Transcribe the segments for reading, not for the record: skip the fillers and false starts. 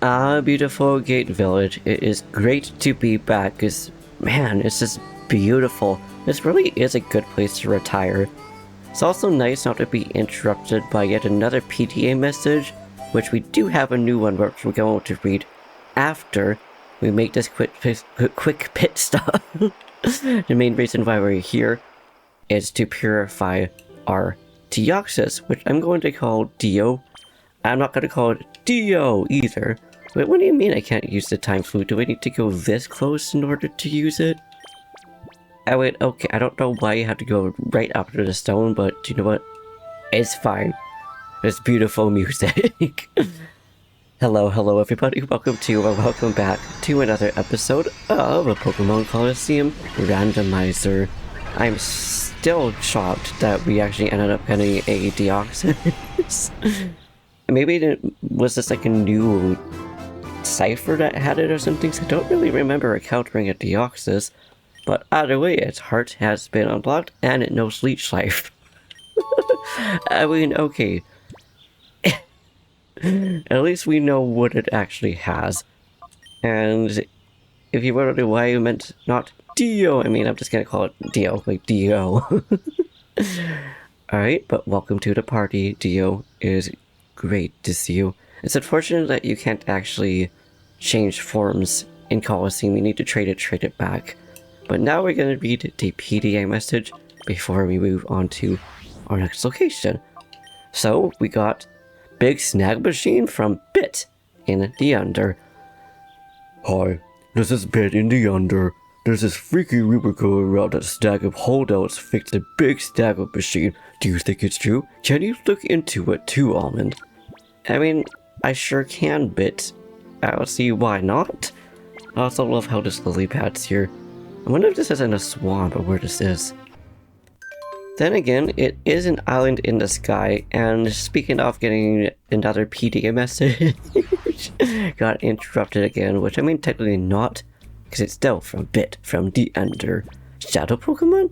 Beautiful Gate Village. It is great to be back, because, man, it's just beautiful. This really is a good place to retire. It's also nice not to be interrupted by yet another PTA message, which we do have a new one which we're going to read after we make this quick pit stop. The main reason why we're here is to purify our Deoxys, which I'm going to call Dio. I'm not going to call it Dio either. Wait, what do you mean I can't use the time flute? Do I need to go this close in order to use it? Oh wait, okay, I don't know why you have to go right after the stone, but you know what? It's fine. It's beautiful music. Hello everybody, welcome back to another episode of a Pokémon Colosseum Randomizer. I'm still shocked that we actually ended up getting a Deoxys. Maybe it was this like a new cipher that had it or something, so I don't really remember encountering a Deoxys. But either way, its heart has been unlocked and it knows Leech Life. I mean, okay. At least we know what it actually has. And if you wonder why you meant not Dio, I mean, I'm just gonna call it Dio, like Dio. Alright, but welcome to the party, Dio. It is great to see you. It's unfortunate that you can't actually change forms in Colosseum. You need to trade it back. But now we're going to read the PDA message before we move on to our next location. So we got Big Snag Machine from Bit in the Under. Hi, this is Bit in the Under. There's this freaky rumor going around that Snagem holdouts fixed a big Snagem machine. Do you think it's true? Can you look into it too, Almond? I mean, I sure can, Bit. I don't see why not. I also love how this lily pad's here. I wonder if this isn't a swamp or where this is. Then again, it is an island in the sky, and speaking of getting another PDA message, got interrupted again, which I mean technically not, because it's still from Bit from the Under. Shadow Pokemon?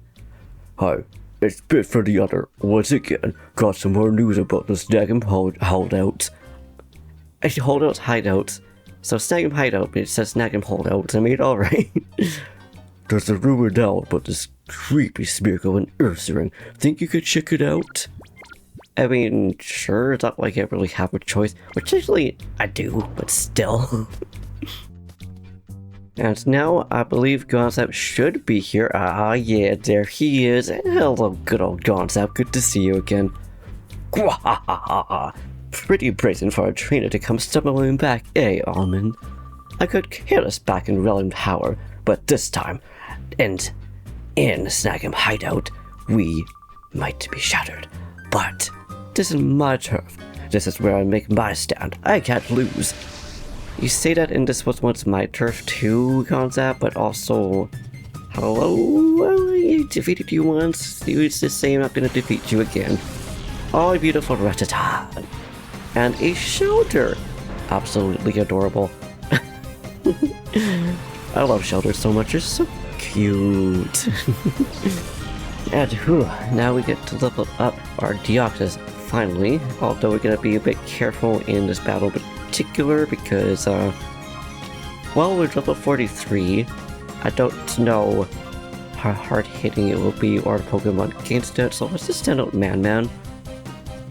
Hi, it's Bit from the Under. Once again, got some more news about the Snagem holdouts. Actually, holdouts, hideouts. So Snagem hideout, but it says Snagem holdouts. I mean, alright. There's a rumor now about this creepy Smeargle and Ursaring. Think you could check it out? I mean, sure, it's not like I really have a choice. Which actually, I do, but still. And now, I believe Gonzap should be here. Ah, yeah, there he is. Hello, good old Gonzap. Good to see you again. Pretty brazen for a trainer to come stumbling back, eh, Almond? I could kill us back in Realm Tower, but this time, and in Snagem Hideout, we might be shattered. But this is my turf. This is where I make my stand. I can't lose. You say that and this was once my turf too, Gonzap, but also, hello? Well, I defeated you once. It's the same, I'm not gonna defeat you again. Oh, beautiful Rattata. And a shelter. Absolutely adorable. I love shelters so much, they're so cute. And now we get to level up our Deoxys finally, although we're gonna be a bit careful in this battle in particular because, well, we're level 43. I don't know how hard hitting it will be or Pokemon against it, so let's just send out Man.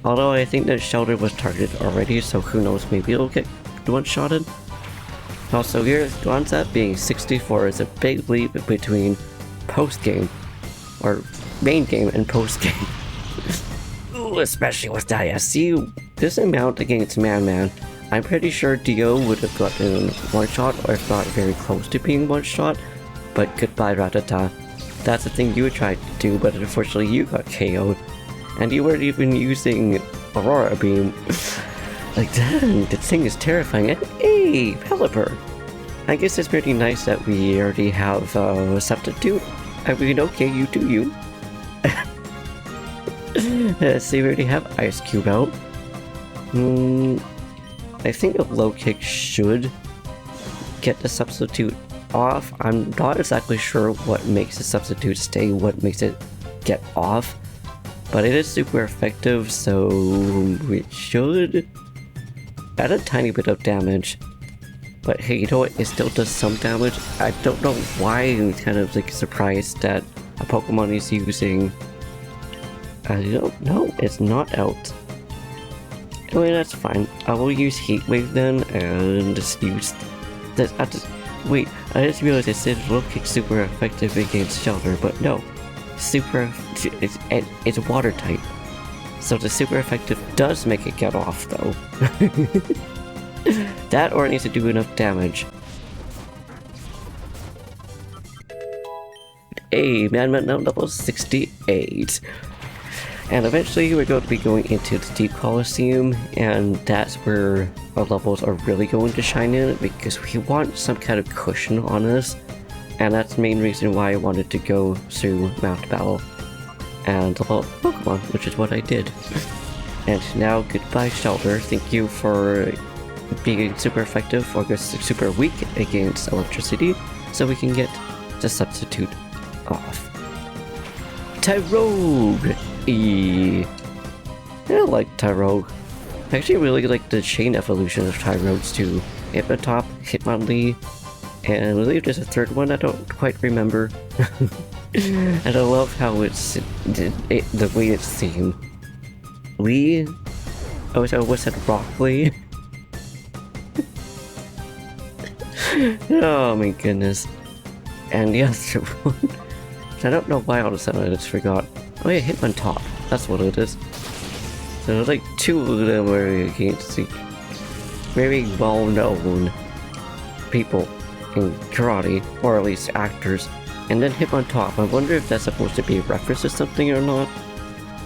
Although I think that shelter was targeted already, so who knows, maybe it'll get one-shotted. Also here, Gonzap being 64 is a big leap between post-game, or main game and post-game. Ooh, especially with that, see, this amount against Man, I'm pretty sure Dio would have gotten one-shot, or if not very close to being one-shot, but goodbye Rattata. That's the thing you would try to do, but unfortunately you got KO'd. And you weren't even using Aurora Beam. Like, damn, this thing is terrifying. And hey, Pelipper! I guess it's pretty nice that we already have a substitute. I mean, okay, you do you. So we already have Ice Cube out. I think a low kick should get the substitute off. I'm not exactly sure what makes the substitute stay, what makes it get off. But it is super effective, so it should add a tiny bit of damage. But hey, you know what? It still does some damage. I don't know why I'm kind of like surprised that a Pokemon is using... I don't know. It's not out. Anyway, that's fine. I will use Heat Wave then, and just use... Wait, I just realized it said Low Kick super effective against Shelter, but no. It's water type. So the super effective does make it get off though. That or it needs to do enough damage. Hey, man, now level 68. And eventually we're going to be going into the Deep Colosseum, and that's where our levels are really going to shine in, because we want some kind of cushion on us. And that's the main reason why I wanted to go through Mount Battle and level up Pokemon, which is what I did. And now, goodbye Shelter, thank you for being super effective or super weak against electricity, so we can get the substitute off. Tyrogue! I like Tyrogue. I actually really like the chain evolution of Tyrogues too. Hypnotop, Hitmonlee, and I believe there's a third one I don't quite remember. And I love how the way it's themed. Lee? Oh, so what's that, Rock Lee? Oh my goodness. And the other one, I don't know why all of a sudden I just forgot. Oh yeah, Hitmontop. That's what it is. So there's like two of them are against the very well-known people in karate, or at least actors. And then Hitmontop. I wonder if that's supposed to be a reference to something or not.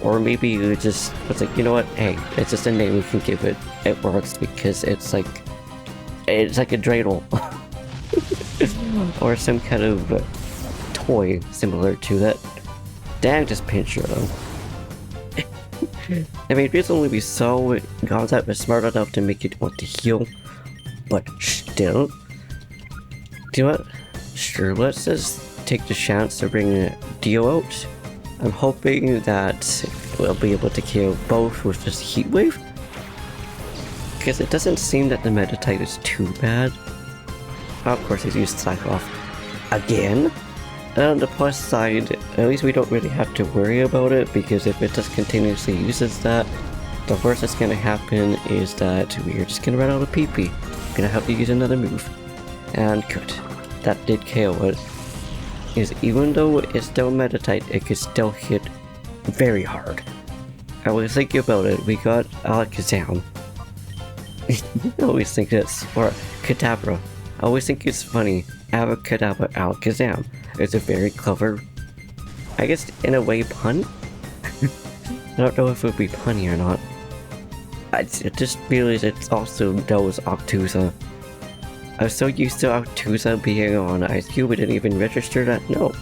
Or maybe it just was like, you know what? Hey, it's just a name we can give it. It works because it's like a dreidel. Or some kind of toy similar to that. Dang, just Pinscher though. I mean, it'd only be so Gonzap was smart enough to make it want to heal, but still. Do you know what? Sure, let's just take the chance to bring Dio out. I'm hoping that we'll be able to kill both with this Heat Wave, because it doesn't seem that the meta type is too bad. Of course, he's used Cyclops again. And on the plus side, at least we don't really have to worry about it, because if it just continuously uses that, the worst that's gonna happen is that we're just gonna run out of PP. We're gonna have to use another move. And good. That did KO it. Is even though it's still meta type, it could still hit very hard. I was thinking about it, we got Alakazam. I always think this, or Kadabra. I always think it's funny. Abracadabra Alakazam. It's a very clever, I guess in a way, pun? I don't know if it would be punny or not. I just realized it also knows Octusa. I was so used to Octusa being on Ice Cube, we didn't even register that. No.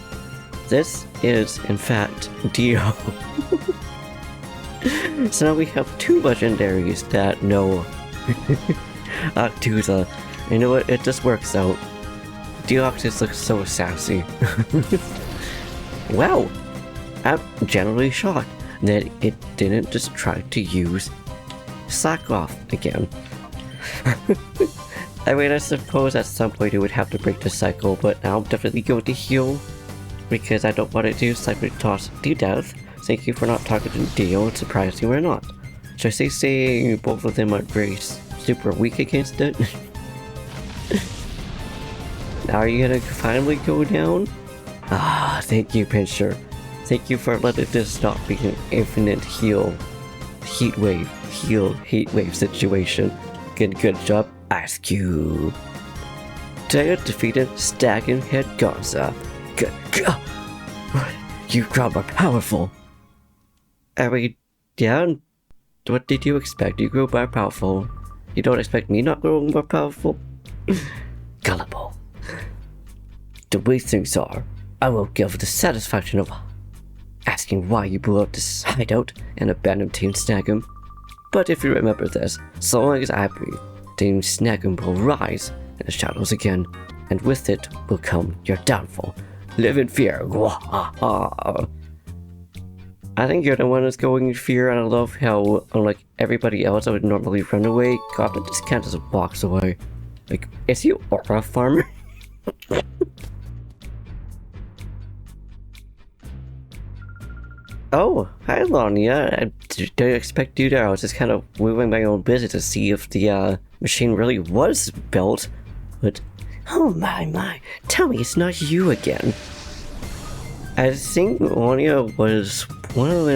This is, in fact, Dio. So now we have two legendaries that know Octusa. You know what? It just works out. Deoxys looks so sassy. Wow! I'm generally shocked that it didn't just try to use Slack Off again. I mean, I suppose at some point it would have to break the cycle, but now I'm definitely going to heal, because I don't want to do Cyber Toss to death. Thank you for not talking to Dio, and surprised you or not. Should I say both of them are very super weak against it? Now are you gonna finally go down? Ah, thank you, Pinscher. Thank you for letting this not be an infinite heat wave situation. Good job, Ice Cube. Taylor defeated Snagem Head Gonza. You crowd are powerful. I mean, yeah, what did you expect? You grew more powerful. You don't expect me not growing more powerful? Gullible. The way things are, I will give the satisfaction of asking why you blew up this hideout and abandoned Team Snagem. But if you remember this, so long as I breathe, Team Snagem will rise in the shadows again, and with it will come your downfall. Live in fear. I think you're the one that's going in fear, and I love how, unlike everybody else that would normally run away, Goblin just kind of walks away. Like, is he aura farmer? Oh, hi Lonia. I didn't expect you there. I was just kind of moving my own business to see if the machine really was built. But, oh my, tell me it's not you again. I think Lonia was one of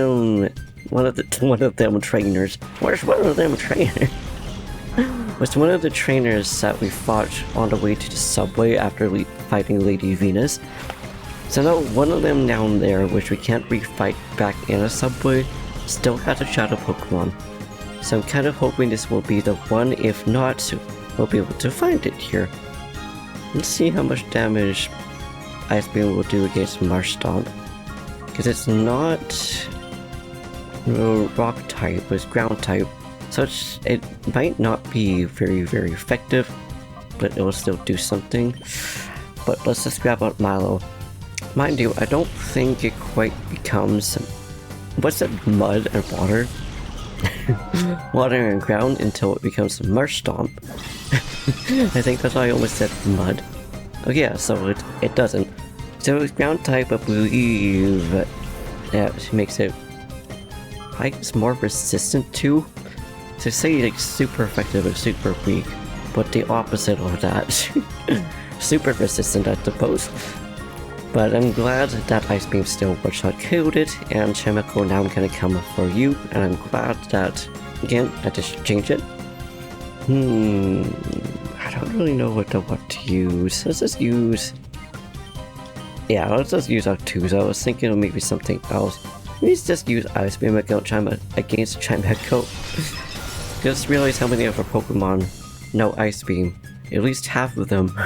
them trainers. Where's one of them trainers? Was one of the trainers that we fought on the way to the subway after fighting Lady Venus. So now one of them down there, which we can't refight back in a subway, still has a shadow Pokemon. So I'm kind of hoping this will be the one. If not, we'll be able to find it here. Let's see how much damage Ice Beam will do against Marsh Stomp. Because it's not rock type, it's ground type. So it might not be very effective, but it will still do something. But let's just grab out Milo. Mind you, I don't think it quite becomes... What's it? Mud and water? Water and ground until it becomes Marsh Stomp. I think that's why I almost said mud. Oh yeah, so it doesn't. So it's ground type, I believe that makes it... I guess more resistant to? To say like super effective and super weak, but the opposite of that. Super resistant, I suppose. But I'm glad that Ice Beam still one-shot killed it, and Chemical now I'm gonna come for you, and I'm glad that, again, I just changed it. I don't really know what to use. Let's just use... Yeah, let's just use Arctuza. I was thinking of maybe something else. Let's just use Ice Beam against Chimeco. Just realize how many of our Pokemon know Ice Beam. At least half of them.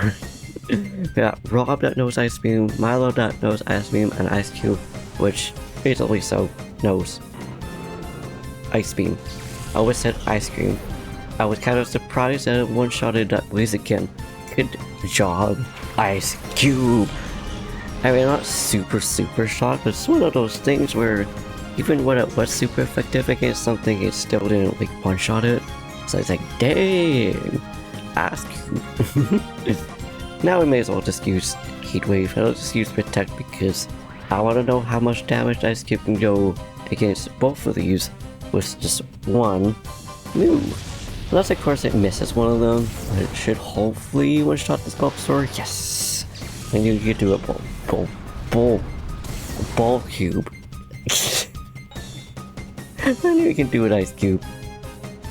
Yeah, Rob that knows Ice Beam, Milo that knows Ice Beam, and Ice Cube, which easily so knows Ice Beam. I always said Ice Cream. I was kind of surprised that it one-shotted that Blaziken. Good job, Ice Cube. I mean, not super shocked, but it's one of those things where even when it was super effective against something, it still didn't like one-shot it. So it's like, dang, Ice Cube. Now we may as well just use Heat Wave. I'll just use Protect because I want to know how much damage Ice Cube can go against both of these with just one move. Unless of course it misses one of them. It should hopefully one-shot this Bulbasaur. Yes! I knew you could do it, Ball Cube. I knew you can do it, Ice Cube.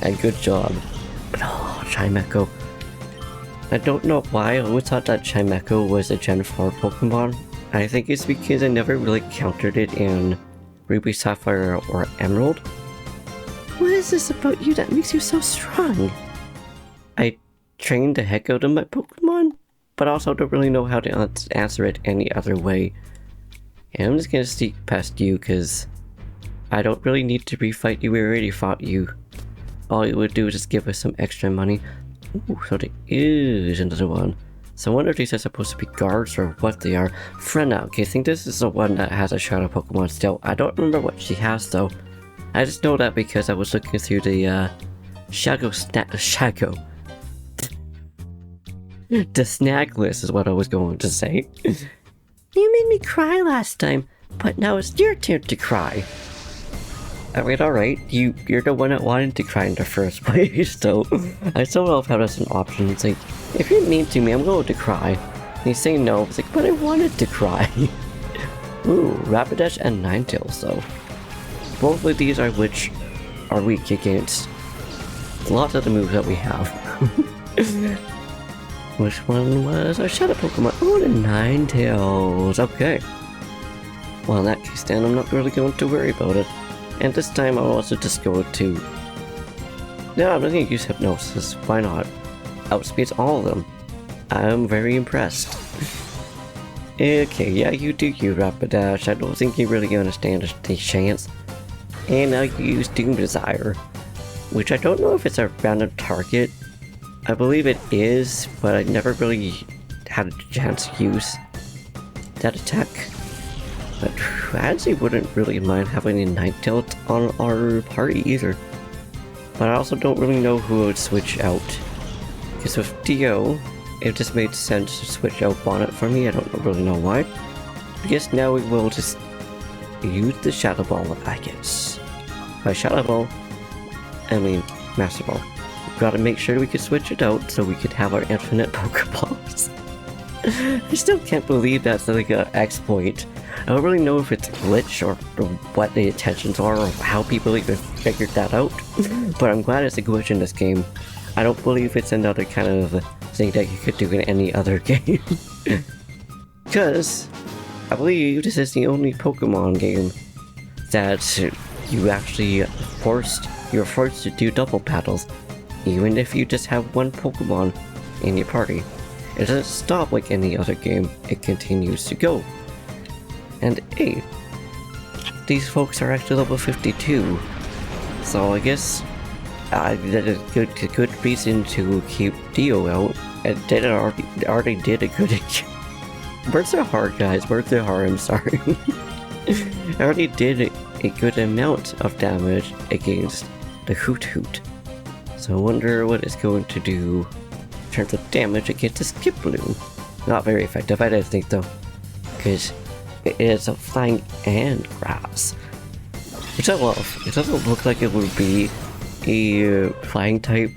And good job. But oh, Chimeco. I don't know why I always thought that Chimeco was a Gen 4 Pokemon. I think it's because I never really countered it in Ruby, Sapphire, or Emerald. What is this about you that makes you so strong? I trained the heck out of my Pokemon, but also don't really know how to answer it any other way. And I'm just gonna sneak past you because I don't really need to refight you. We already fought you. All it would do is just give us some extra money. Ooh, so there is another one. So I wonder if these are supposed to be guards or what they are. Frenna, okay, I think this is the one that has a shadow Pokemon still. I don't remember what she has though. I just know that because I was looking through the the Snag list is what I was going to say. You made me cry last time, but now it's your turn to cry. Alright, you're the one that wanted to cry in the first place, so I still don't know if that's an option. It's like, if you're mean to me, I'm going to cry. And you say no, it's like, but I wanted to cry. Ooh, Rapidash and Ninetales though. Both of these are which are weak against lots of the moves that we have. Which one was our shadow Pokemon? Oh, the Ninetales. Okay. Well, in that case then, I'm not really going to worry about it. And this time I'll also just go to... No, I'm not going to use Hypnosis. Why not? Outspeeds all of them. I'm very impressed. Okay, yeah, you do you, Rapidash. I don't think you're really going to stand a chance. And now you use Doom Desire, which I don't know if it's a random target. I believe it is, but I never really had a chance to use that attack. But I actually wouldn't really mind having a Ninetales on our party either. But I also don't really know who would switch out. Because with Dio, it just made sense to switch out Bonnet for me. I don't really know why. I guess now we will just use the Shadow Ball, I guess. By Shadow Ball, I mean Master Ball. Gotta make sure we can switch it out so we could have our infinite Pokeballs. I still can't believe that's like an exploit. I don't really know if it's a glitch or what the intentions are or how people even figured that out. But I'm glad it's a glitch in this game. I don't believe it's another kind of thing that you could do in any other game. Because I believe this is the only Pokemon game that you're forced to do double battles, even if you just have one Pokemon in your party. It doesn't stop like any other game, it continues to go. And hey, these folks are actually level 52, so I guess that is a good reason to keep Dio out, and they already did a good Birds are hard, guys, birds are hard, I'm sorry. I already did a good amount of damage against the Hoot. So I wonder what it's going to do in terms of damage against the Skiploom. Not very effective, I didn't think though. Because it is a flying and grass. Which I love. It doesn't look like it would be a flying type.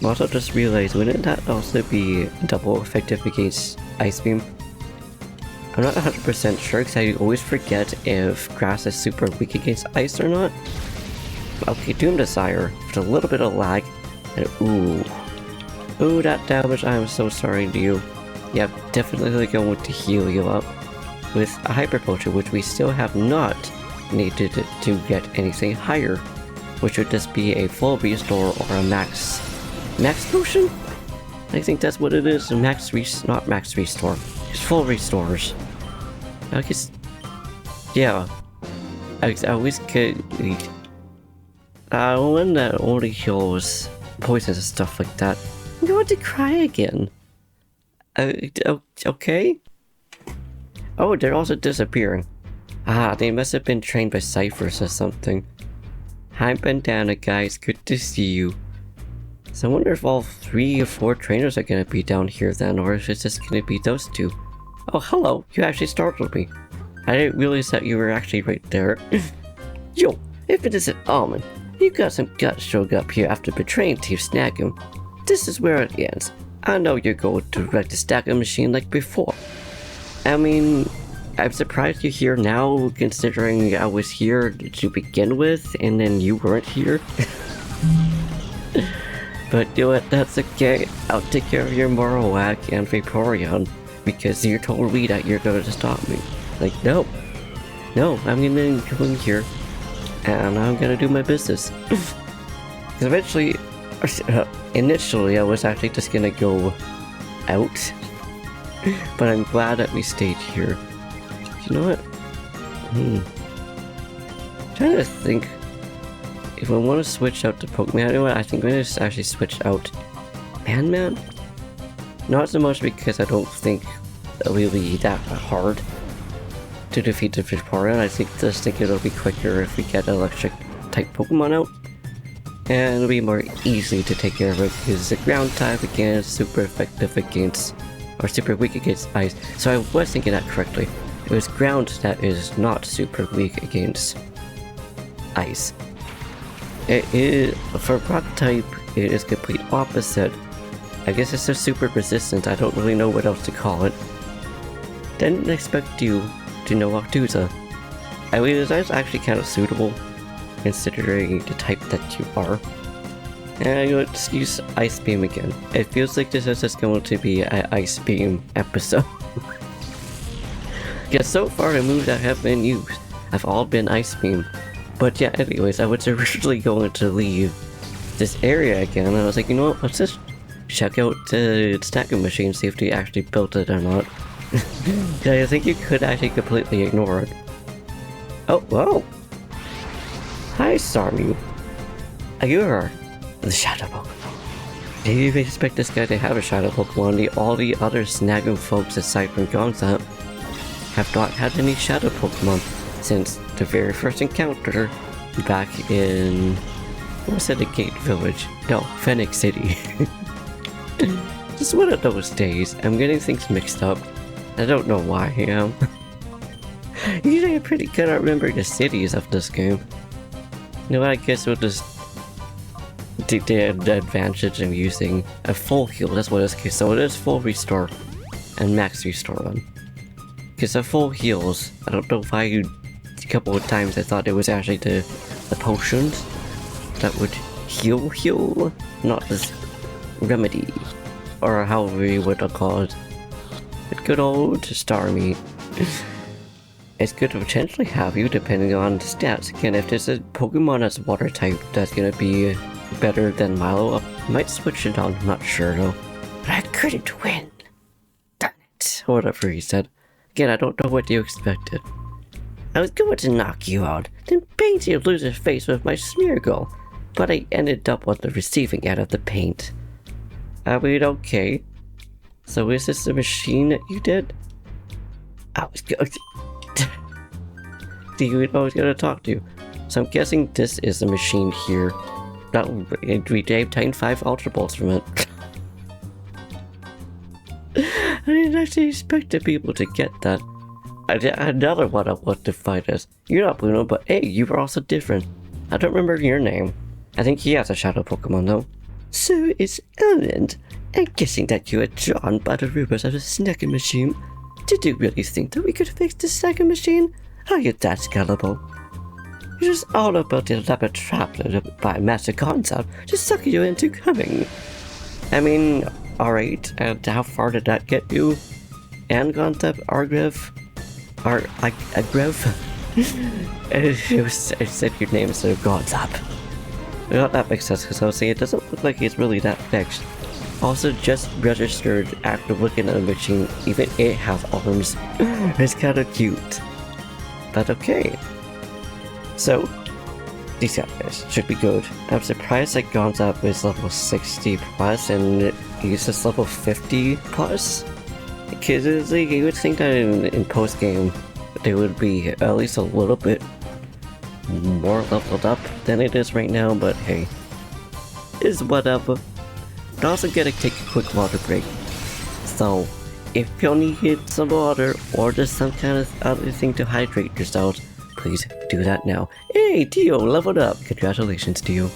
I also just realized, wouldn't that also be double effective against Ice Beam? I'm not 100% sure because I always forget if grass is super weak against ice or not. Okay, Doom Desire with a little bit of lag. And ooh, that damage, I'm so sorry to you. Yep, definitely going to heal you up with a Hyper Potion, which we still have not needed to get anything higher, which would just be a full restore or a max potion? I think that's what it is, not max restore, it's full restores. I guess, yeah, I always get one that only heals poisons and stuff like that. I'm going to cry again. Okay? Oh, they're also disappearing. Ah, they must have been trained by ciphers or something. Hi Bandana guys, good to see you. So I wonder if all 3 or 4 trainers are gonna be down here then, or if it's just gonna be those 2. Oh, hello, you actually startled me. I didn't realize that you were actually right there. Yo, if it isn't Almond, you got some guts showing up here after betraying Team Snagem. This is where it ends. I know you're going to wreck the Snagem Machine like before. I mean, I'm surprised you're here now, considering I was here to begin with, and then you weren't here. But you know what, that's okay. I'll take care of your Marowak and Vaporeon, because you told me that you're going to stop me. Like, no, I'm gonna go in here, and I'm gonna do my business. Because initially I was actually just gonna go out, but I'm glad that we stayed here. You know what? Trying to think if I want to switch out to Pokemon. You know what? I think I'm gonna just actually switch out Man. Not so much because I don't think it'll be that hard to defeat the Vaporeon. I think it'll be quicker if we get electric type Pokemon out. And it'll be more easy to take care of it because the ground type again is super effective against, or super weak against ice. So I was thinking that correctly. It was ground that is not super weak against ice. It is, for rock type, it is complete opposite. I guess it's just super resistant. I don't really know what else to call it. Didn't expect you to know Octuza. I mean, it's actually kind of suitable considering the type that you are. And I'm going to just use Ice Beam again. It feels like this is just going to be an Ice Beam episode. Because so far the moves that have been used have all been Ice Beam. But yeah, anyways, I was originally going to leave this area again, and I was like, you know what, let's just check out the Snagem Machine, see if they actually built it or not. I think you could actually completely ignore it. Oh, whoa! Hi, Starmie. You are the Shadow Pokemon. Did you even expect this guy to have a Shadow Pokemon? All the other Snagem folks aside from Gonzap have not had any Shadow Pokemon since the very first encounter back in, what was it, the Gate Village? No, Phoenix City. It's one of those days. I'm getting things mixed up. I don't know why I am. Usually I'm pretty good at remembering the cities of this game. You know, I guess we'll just take the advantage of using a full heal. That's what it is. So it is full restore and max restore one. Because the full heals, I don't know why a couple of times I thought it was actually the potions that would heal, not this remedy, or however you would call it. But good old star meat. It's good to potentially have you depending on the stats. Again, if there's a Pokemon that's water type that's gonna be better than Milo, I might switch it on, I'm not sure though. But I couldn't win! Darn it! Whatever he said. Again, I don't know what you expected. I was going to knock you out, then paint your loser's face with my smear goal, but I ended up on the receiving end of the paint. I mean, okay. So is this the machine that you did? I was going to... Do you know I was going to talk to you? So I'm guessing this is the machine here. We gave Titan 5 Ultra Balls from it. I didn't actually expect the people to get that. Another one I want to fight us. You're not Bruno, but hey, you were also different. I don't remember your name. I think he has a shadow Pokemon though. So it's Element. I'm guessing that you were drawn by the rumors of the Snagem Machine. Did you really think that we could fix the Snagem Machine? Are you that gullible? It's just all about the elaborate trap by Master Concept to suck you into coming. I mean, alright, and how far did that get you? And Concept, Argrev? Agrev? I said your name instead of Concept. Well, that makes sense because I was saying it doesn't look like he's really that fixed. Also, just registered after looking at the machine, even it has arms. It's kinda cute. But okay. So, these guys should be good. I'm surprised that Gonzap is level 60 plus and he's just level 50 plus. Because like, you would think that in post game they would be at least a little bit more leveled up than it is right now, but hey, is whatever. But also gotta take a quick water break. So, if you need some water or just some kind of other thing to hydrate yourselves, please do that now. Hey, Dio, leveled up! Congratulations, Dio.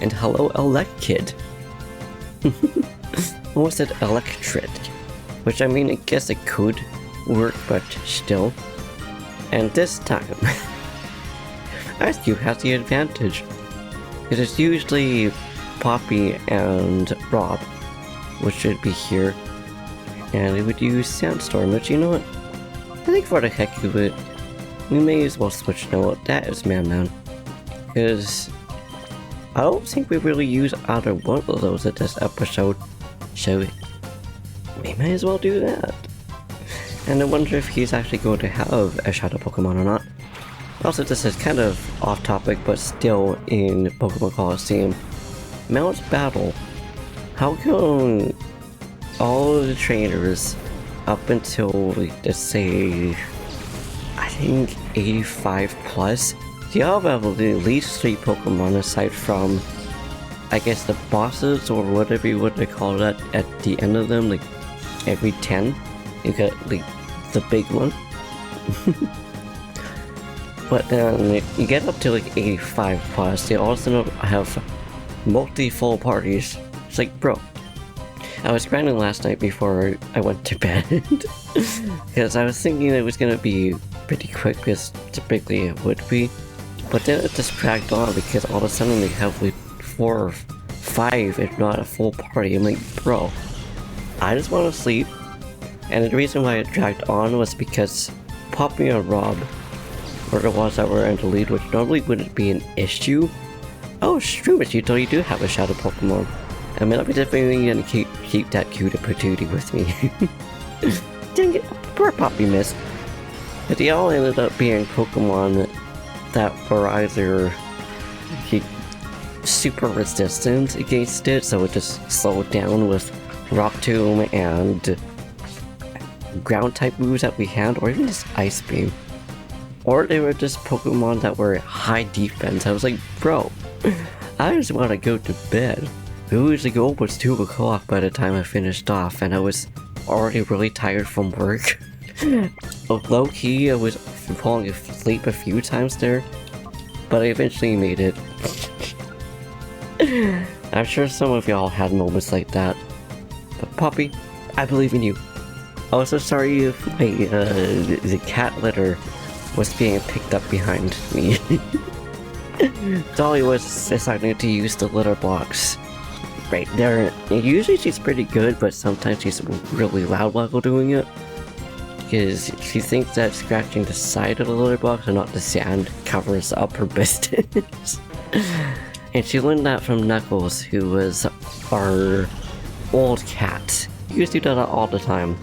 And hello, Kid. Almost said electric. Which I mean, I guess it could work, but still. And this time, Rescue has the advantage. It is usually Poppy and Rob, which should be here. And we would use Sandstorm, which, you know what? I think for the heck of it, we may as well switch now. That is Man. Because I don't think we really use either one of those at this episode. So we may as well do that. And I wonder if he's actually going to have a Shadow Pokemon or not. Also, this is kind of off topic, but still in Pokémon Colosseum. Mount Battle. How come all the trainers up until, let's say, I think 85 plus, they all have at least 3 Pokemon aside from, I guess, the bosses or whatever you would call that at the end of them, like every 10, you get like the big one. But then you get up to like 85 plus, they also have multi-full parties. It's like, bro, I was grinding last night before I went to bed because I was thinking it was gonna be pretty quick because typically it would be, but then it just dragged on because all of a sudden they have like 4 or 5 if not a full party. I'm like, bro, I just want to sleep. And the reason why it dragged on was because Poppy and Rob were the ones that were in the lead, which normally wouldn't be an issue. Oh, Strumus, you totally do have a Shadow Pokemon. I mean, I'm definitely gonna keep that cute patootie with me. Dang it, poor Poppy missed. But they all ended up being Pokemon that were either super resistant against it, so it just slowed down with Rock Tomb and ground type moves that we had, or even just Ice Beam. Or they were just Pokemon that were high defense. I was like, bro, I just want to go to bed. It was like almost 2 o'clock by the time I finished off, and I was already really tired from work. Low key, I was falling asleep a few times there, but I eventually made it. I'm sure some of y'all had moments like that. But Poppy, I believe in you. Also sorry if the cat litter was being picked up behind me. Dolly was deciding to use the litter box right there. Usually she's pretty good, but sometimes she's really loud while doing it. Because she thinks that scratching the side of the litter box and not the sand covers up her business. And she learned that from Knuckles, who was our old cat. He used to do that all the time.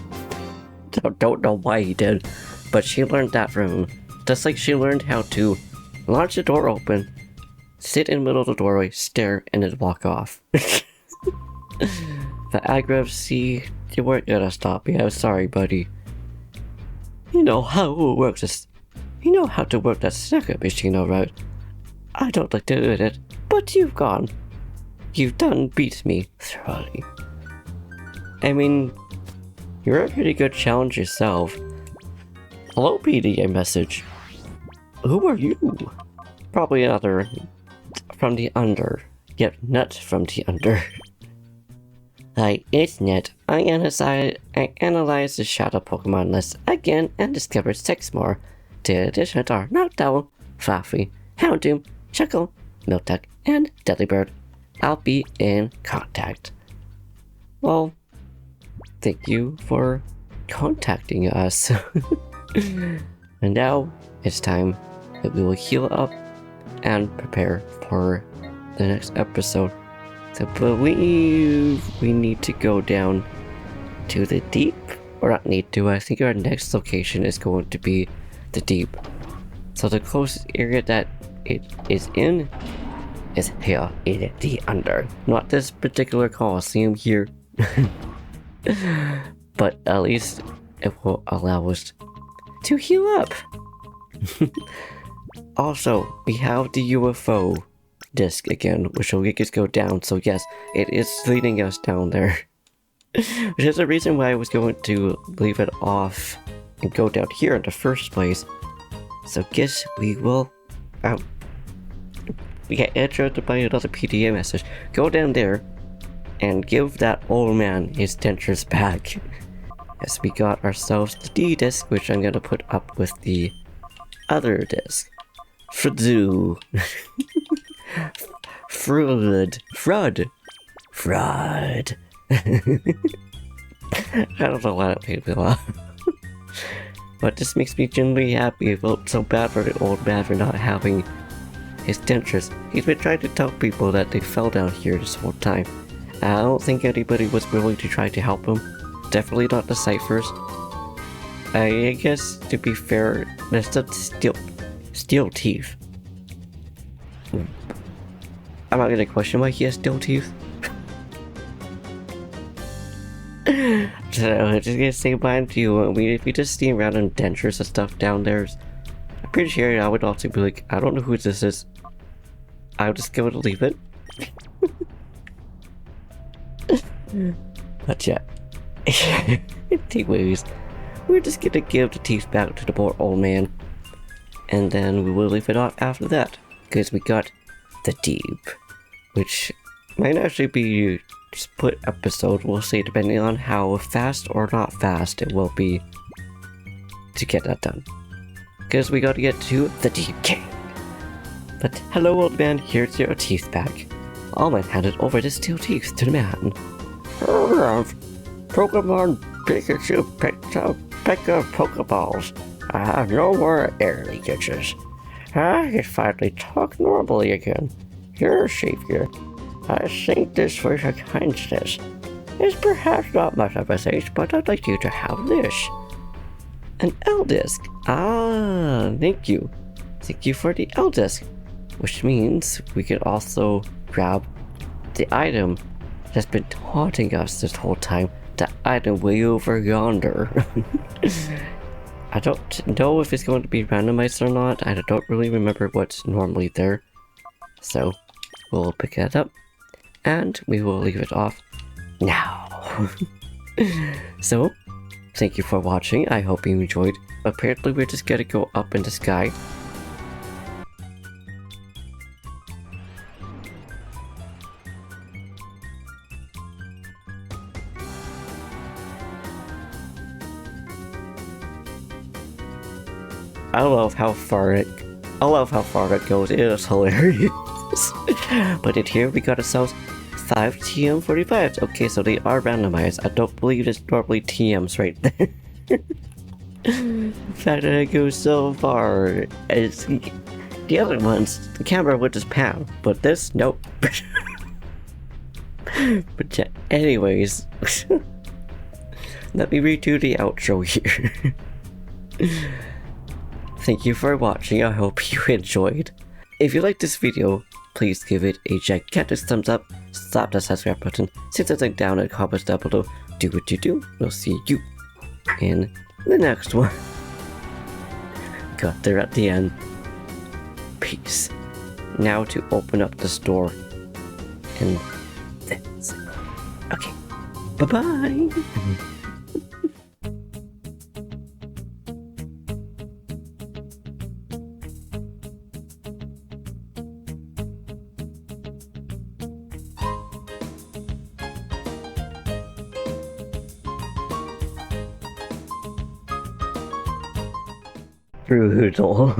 Don't know why he did, but she learned that from him. Just like she learned how to launch the door open, sit in the middle of the doorway, stare, and then walk off. The aggro, see, you weren't gonna stop me. I'm sorry, buddy. You know how it works. You know how to work that Snagem Machine, alright? I don't like to do it, but you've gone. You've done beat me thoroughly. I mean, you're a pretty good challenge yourself. Hello, PDA message. Who are you? Probably another from the under. Yep, not from the under. Hi, it's Net. I analyzed the Shadow Pokemon list again and discovered 6 more. The additions are Noctowl, Fluffy, Houndoom, Chuckle, Miltank, and Delibird. I'll be in contact. Well, thank you for contacting us. And now it's time that we will heal up and prepare for the next episode. So I believe we need to go down to the deep, or not need to. I think our next location is going to be the deep. So the closest area that it is in is here in the under. Not this particular Colosseum here, but at least it will allow us to heal up. Also, we have the UFO disc again, which will make us go down. So yes, it is leading us down there. Which is the reason why I was going to leave it off and go down here in the first place. So guess we will we get interrupted by another PDA message. Go down there and give that old man his dentures back. As we got ourselves the D disc, which I'm gonna put up with the other disc. Frud. I don't know why that made me laugh. But this makes me genuinely happy. I felt so bad for the old man for not having his dentures. He's been trying to tell people that they fell down here this whole time. I don't think anybody was willing to try to help him. Definitely not the ciphers. I guess, to be fair, there's some steel teeth. I'm not gonna question why he has steel teeth. So I'm just gonna say bye to you. I mean, if you just see random dentures and stuff down there, I'm pretty sure I would also be like, I don't know who this is. I'll just go to leave it. But yeah. Anyways, we're just gonna give the teeth back to the poor old man. And then we will leave it off after that. Because we got the deep. Which might actually be a split episode, we'll see, depending on how fast or not fast it will be to get that done. Because we gotta get to the deep cave. But hello old man, here's your teeth back. I'll handed over the steel teeth to the man. Pokemon Pikachu picked up Pokeballs. I have no more air leakages. I can finally talk normally again. Your savior. I think this was a kindness. It's perhaps not much of a thing, but I'd like you to have this. An L-disc. Ah, thank you. Thank you for the L-disc. Which means we could also grab the item that's been taunting us this whole time. The item way over yonder. I don't know if it's going to be randomized or not. I don't really remember what's normally there. So, we'll pick that up and we will leave it off now. So, thank you for watching. I hope you enjoyed. Apparently we're just gonna go up in the sky. I love how far it goes. It is hilarious. But in here we got ourselves 5 TM45s. Okay, so they are randomized. I don't believe it's normally TMs right there. The fact that it goes so far. It's, the other ones, the camera would just pan, but this, nope. But yeah, anyways, let me redo the outro here. Thank you for watching. I hope you enjoyed. If you liked this video, please give it a gigantic thumbs up, slap the subscribe button, see the link down in the comments down below. Do what you do. We'll see you in the next one. Got there at the end. Peace. Now to open up the store. And this. Okay. Bye-bye. Brutal.